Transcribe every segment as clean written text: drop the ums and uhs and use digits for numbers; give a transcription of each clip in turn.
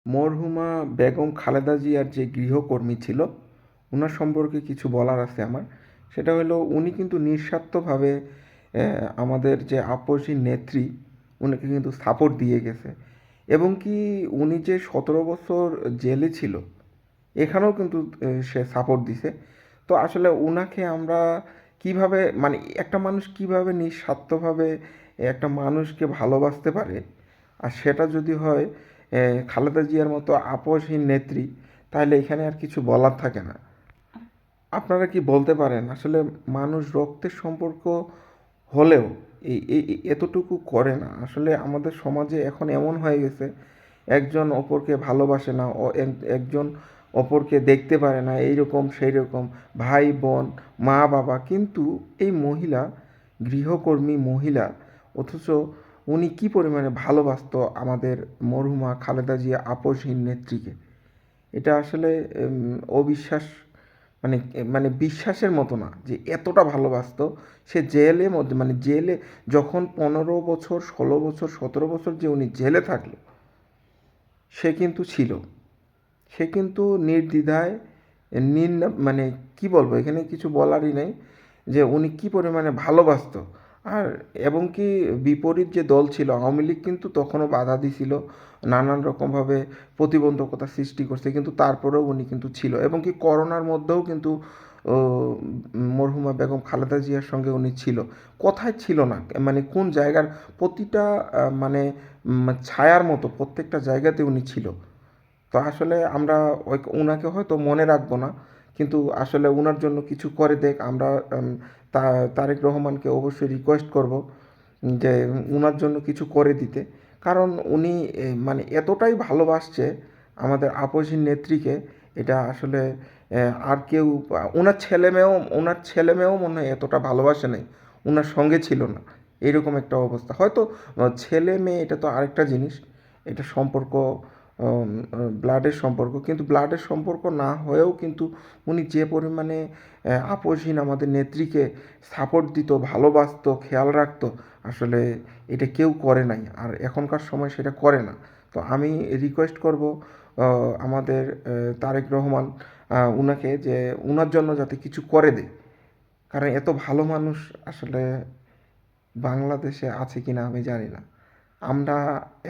মরহুমা বেগম খালেদা জিয়ার যে গৃহকর্মী ছিল, ওনার সম্পর্কে কিছু বলার আছে আমার। সেটা হলো উনি কিন্তু নিঃস্বার্থভাবে আমাদের যে আপসী নেত্রী, উনাকে কিন্তু সাপোর্ট দিয়ে গেছে। এবং কি উনি যে 17 বছর জেলে ছিল, এখানেও কিন্তু সে সাপোর্ট দিছে। তো আসলে উনাকে আমরা কিভাবে, মানে একটা মানুষ কিভাবে নিঃস্বার্থভাবে একটা মানুষকে ভালোবাসতে পারে, আর সেটা যদি হয় খালেদা জিয়ার মতো আপসহীন নেত্রী, তাহলে এখানে আর কিছু বলার থাকে না। আপনারা কি বলতে পারেন আসলে মানুষ রক্তের সম্পর্ক হলেও এতটুকু করে না? আসলে আমাদের সমাজে এখন এমন হয়ে গেছে, একজন অপরকে ভালোবাসে না, একজন অপরকে দেখতে পারে না, এইরকম সেই রকম, ভাই বোন, মা বাবা, কিন্তু এই মহিলা, গৃহকর্মী মহিলা, অথচ উনি কি পরিমাণে ভালোবাসতো আমাদের মরহুমা খালেদা জিয়া আপসহীন নেত্রীকে। এটা আসলে অবিশ্বাস, মানে মানে বিশ্বাসের মতো না যে এতটা ভালোবাসতো। সে জেলে মধ্যে, মানে জেলে যখন 15 বছর, 16 বছর, 17 বছর যে উনি জেলে থাকলো, সে কিন্তু ছিল, সে কিন্তু নির্দ্বিধায় মানে কি বলবো, এখানে কিছু বলারই নেই যে উনি কি পরিমাণে ভালোবাসতো। আর এবং কি বিপরীত যে দল ছিল আওয়ামী লীগ, কিন্তু তখনও বাধা দিছিল, নানান রকমভাবে প্রতিবন্ধকতা সৃষ্টি করছে, কিন্তু তারপরেও উনি কিন্তু ছিল। এবং কি করোনার মধ্যেও কিন্তু ও, মরহুমা বেগম খালেদা জিয়ার সঙ্গে উনি ছিল। কোথায় ছিল না, মানে কোন জায়গার প্রতিটা মানে ছায়ার মতো প্রত্যেকটা জায়গাতে উনি ছিল। তো আসলে আমরা উনাকে হয়তো মনে রাখবো না, কিন্তু আসলে উনার জন্য কিছু করে দেখ আমরা। তারেক রহমানকে অবশ্যই রিকোয়েস্ট করব যে উনার জন্য কিছু করে দিতে। কারণ উনি মানে এতটাই ভালোবাসছে আমাদের আপসী নেত্রীকে, এটা আসলে আর কেউ, ওনার ছেলে মেয়েও মনে হয় এতটা ভালোবাসে নাই, ওনার সঙ্গে ছিল না, এরকম একটা অবস্থা। হয়তো ছেলে মেয়ে এটা তো আরেকটা জিনিস, এটা সম্পর্ক, ব্লাডের সম্পর্ক, কিন্তু ব্লাডের সম্পর্ক না হয়েও কিন্তু উনি যে পরিমাণে আপসহীন আমাদের নেত্রীকে সাপোর্ট দিত, ভালোবাসতো, খেয়াল রাখতো, আসলে এটা কেউ করে নাই, আর এখনকার সময় সেটা করে না। তো আমি রিকোয়েস্ট করব আমাদের তারেক রহমান উনাকে, যে উনার জন্য যাতে কিছু করে দেয়। কারণ এত ভালো মানুষ আসলে বাংলাদেশে আছে কি না আমি জানি না। আমরা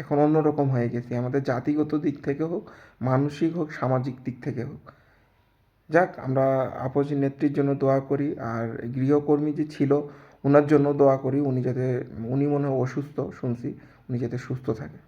এখন অন্যরকম হয়ে গেছি, আমাদের জাতিগত দিক থেকে হোক, মানসিক হোক, সামাজিক দিক থেকে হোক। যাক, আমরা আপসী নেত্রীর জন্য দোয়া করি, আর গৃহকর্মী যে ছিল ওনার জন্য দোয়া করি, উনি যাতে, উনি মনে হয় অসুস্থ শুনছি, উনি যাতে সুস্থ থাকে।